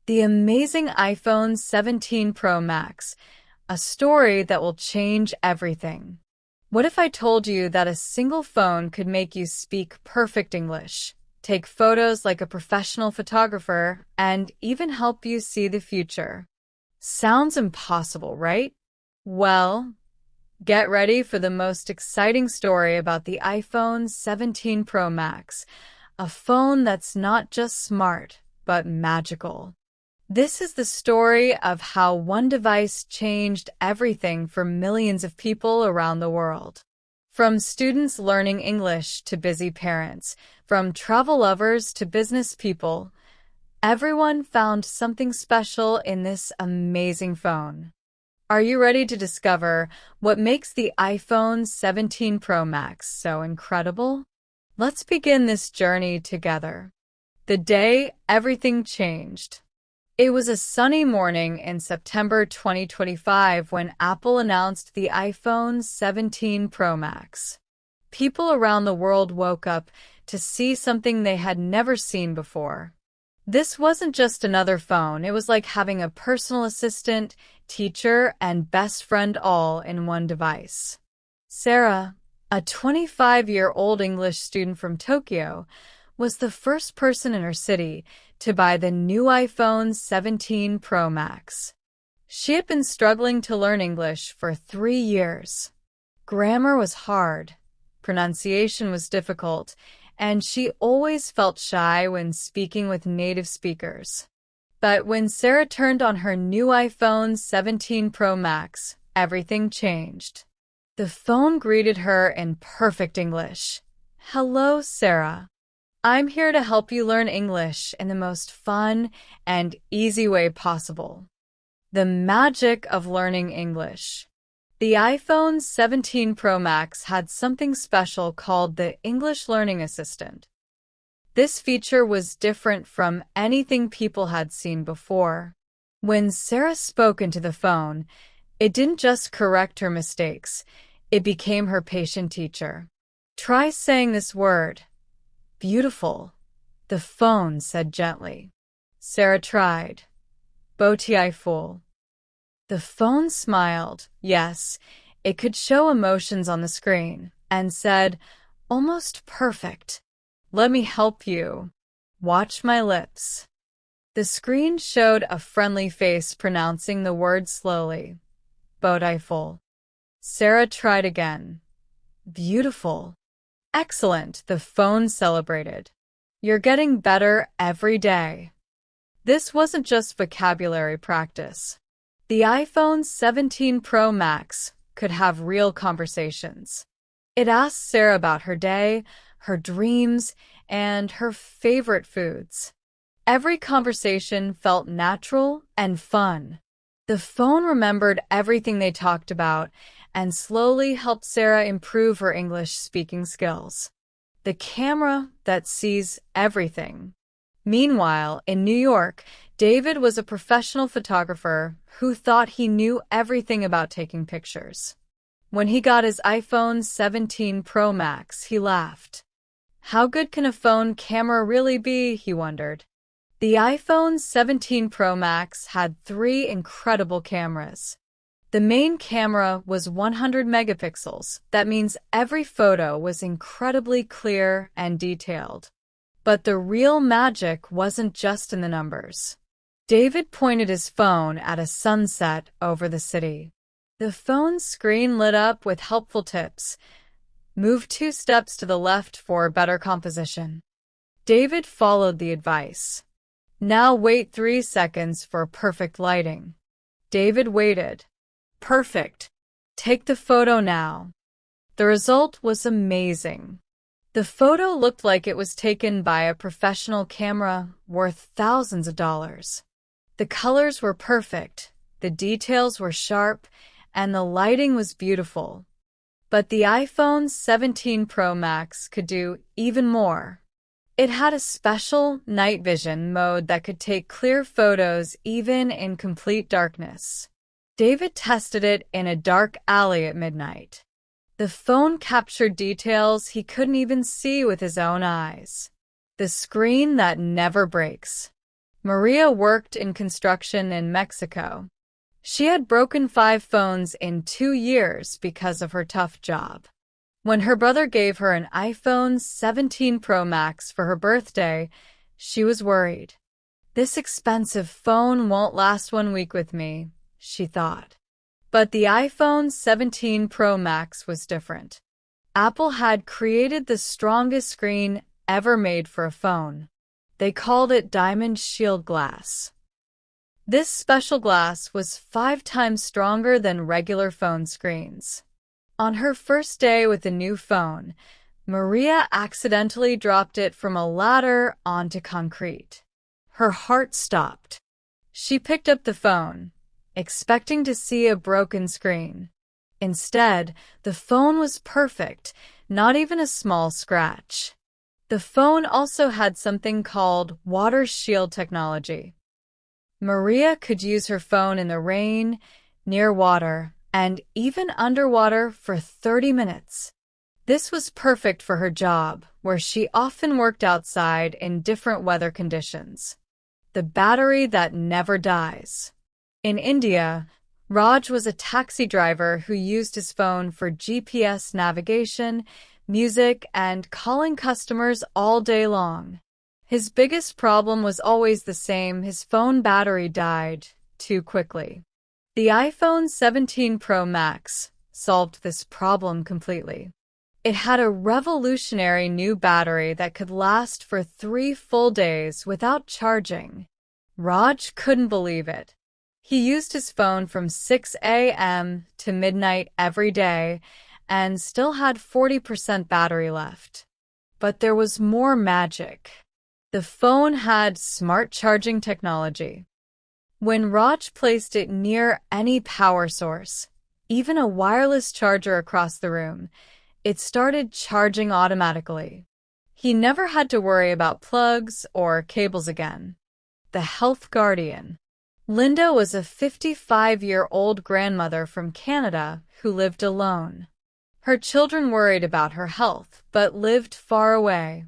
The amazing iPhone 17 Pro Max, a story that will change everything. What if I told you that a single phone could make you speak perfect English, take photos like a professional photographer, and even help you see the future? Sounds impossible, right? Well, get ready for the most exciting story about the iPhone 17 Pro Max, a phone that's not just smart, but magical. This is the story of how one device changed everything for millions of people around the world. From students learning English to busy parents, from travel lovers to business people, everyone found something special in this amazing phone. Are you ready to discover what makes the iPhone 17 Pro Max so incredible? Let's begin this journey together. The day everything changed. It was a sunny morning in September 2025 when Apple announced the iPhone 17 Pro Max. People around the world woke up to see something they had never seen before. This wasn't just another phone, it was like having a personal assistant, teacher, and best friend all in one device. Sarah, a 25-year-old English student from Tokyo, was the first person in her city to buy the new iPhone 17 Pro Max. She had been struggling to learn English for 3 years. Grammar was hard, pronunciation was difficult, and she always felt shy when speaking with native speakers. But when Sarah turned on her new iPhone 17 Pro Max, everything changed. The phone greeted her in perfect English. "Hello, Sarah. I'm here to help you learn English in the most fun and easy way possible." The magic of learning English. The iPhone 17 Pro Max had something special called the English Learning Assistant. This feature was different from anything people had seen before. When Sarah spoke into the phone, it didn't just correct her mistakes, it became her patient teacher. "Try saying this word." "Beautiful," the phone said gently. Sarah tried. "Beautiful." The phone smiled. Yes, it could show emotions on the screen, and said, "Almost perfect. Let me help you. Watch my lips." The screen showed a friendly face pronouncing the word slowly. "Beautiful." Sarah tried again. "Beautiful." "Excellent," the phone celebrated. "You're getting better every day." This wasn't just vocabulary practice. The iPhone 17 Pro Max could have real conversations. It asked Sarah about her day, her dreams, and her favorite foods. Every conversation felt natural and fun. The phone remembered everything they talked about and slowly helped Sarah improve her English speaking skills. The camera that sees everything. Meanwhile, in New York, David was a professional photographer who thought he knew everything about taking pictures. When he got his iPhone 17 Pro Max, he laughed. How good can a phone camera really be, he wondered. The iPhone 17 Pro Max had 3 incredible cameras. The main camera was 100 megapixels. That means every photo was incredibly clear and detailed. But the real magic wasn't just in the numbers. David pointed his phone at a sunset over the city. The phone's screen lit up with helpful tips. Move 2 steps to the left for better composition. David followed the advice. Now wait 3 seconds for perfect lighting. David waited. Perfect. Take the photo now. The result was amazing. The photo looked like it was taken by a professional camera worth thousands of dollars. The colors were perfect, the details were sharp, and the lighting was beautiful. But the iPhone 17 Pro Max could do even more. It had a special night vision mode that could take clear photos even in complete darkness. David tested it in a dark alley at midnight. The phone captured details he couldn't even see with his own eyes. The screen that never breaks. Maria worked in construction in Mexico. She had broken 5 phones in 2 years because of her tough job. When her brother gave her an iPhone 17 Pro Max for her birthday, she was worried. This expensive phone won't last 1 week with me, she thought. But the iPhone 17 Pro Max was different. Apple had created the strongest screen ever made for a phone. They called it diamond shield glass. This special glass was 5 times stronger than regular phone screens. On her first day with the new phone, Maria accidentally dropped it from a ladder onto concrete. Her heart stopped. She picked up the phone, expecting to see a broken screen. Instead, the phone was perfect, not even a small scratch. The phone also had something called water shield technology. Maria could use her phone in the rain, near water, and even underwater for 30 minutes. This was perfect for her job, where she often worked outside in different weather conditions. The battery that never dies. In India, Raj was a taxi driver who used his phone for GPS navigation, music, and calling customers all day long. His biggest problem was always the same: his phone battery died too quickly. The iPhone 17 Pro Max solved this problem completely. It had a revolutionary new battery that could last for 3 full days without charging. Raj couldn't believe it. He used his phone from 6 a.m. to midnight every day and still had 40% battery left. But there was more magic. The phone had smart charging technology. When Raj placed it near any power source, even a wireless charger across the room, it started charging automatically. He never had to worry about plugs or cables again. The Health Guardian. Linda was a 55-year-old grandmother from Canada who lived alone. Her children worried about her health, but lived far away.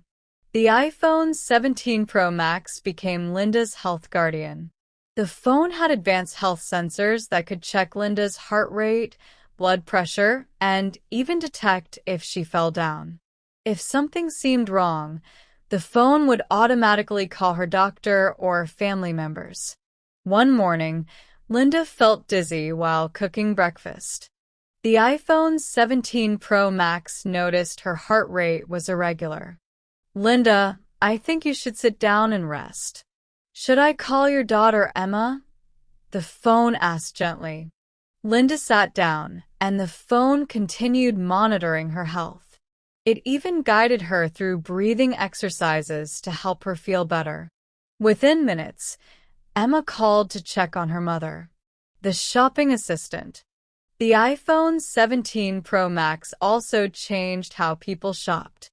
The iPhone 17 Pro Max became Linda's health guardian. The phone had advanced health sensors that could check Linda's heart rate, blood pressure, and even detect if she fell down. If something seemed wrong, the phone would automatically call her doctor or family members. One morning, Linda felt dizzy while cooking breakfast. The iPhone 17 Pro Max noticed her heart rate was irregular. "Linda, I think you should sit down and rest." "Should I call your daughter Emma?" the phone asked gently. Linda sat down, and the phone continued monitoring her health. It even guided her through breathing exercises to help her feel better. Within minutes, Emma called to check on her mother. The shopping assistant. The iPhone 17 Pro Max also changed how people shopped.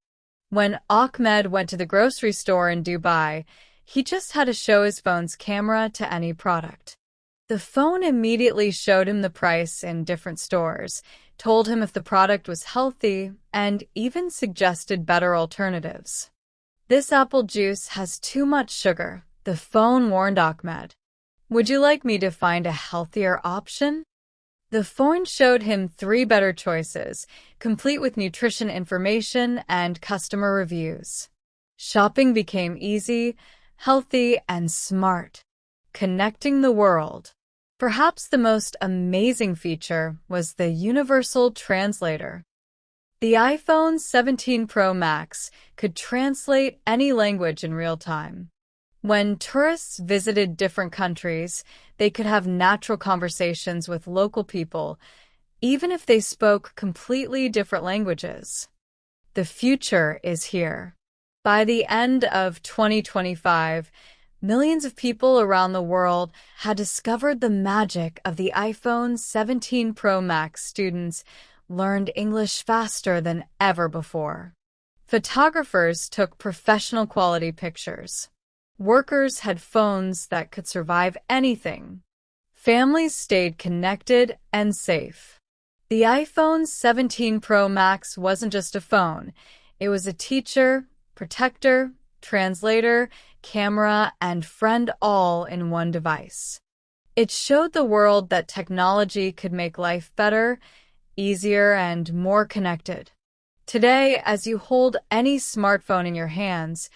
When Ahmed went to the grocery store in Dubai, he just had to show his phone's camera to any product. The phone immediately showed him the price in different stores, told him if the product was healthy, and even suggested better alternatives. "This apple juice has too much sugar," the phone warned Ahmed. "Would you like me to find a healthier option?" The phone showed him 3 better choices, complete with nutrition information and customer reviews. Shopping became easy, healthy, and smart, connecting the world. Perhaps the most amazing feature was the universal translator. The iPhone 17 Pro Max could translate any language in real time. When tourists visited different countries, they could have natural conversations with local people, even if they spoke completely different languages. The future is here. By the end of 2025, millions of people around the world had discovered the magic of the iPhone 17 Pro Max. Students learned English faster than ever before. Photographers took professional quality pictures. Workers had phones that could survive anything. Families stayed connected and safe. The iPhone 17 Pro Max wasn't just a phone. It was a teacher, protector, translator, camera, and friend all in one device. It showed the world that technology could make life better, easier, and more connected. Today, as you hold any smartphone in your hands,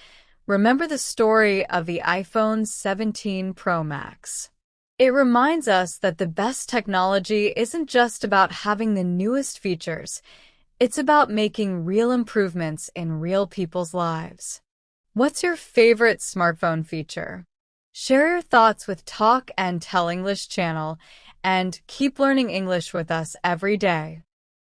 remember the story of the iPhone 17 Pro Max. It reminds us that the best technology isn't just about having the newest features, it's about making real improvements in real people's lives. What's your favorite smartphone feature? Share your thoughts with Talk and Tell English channel, and keep learning English with us every day.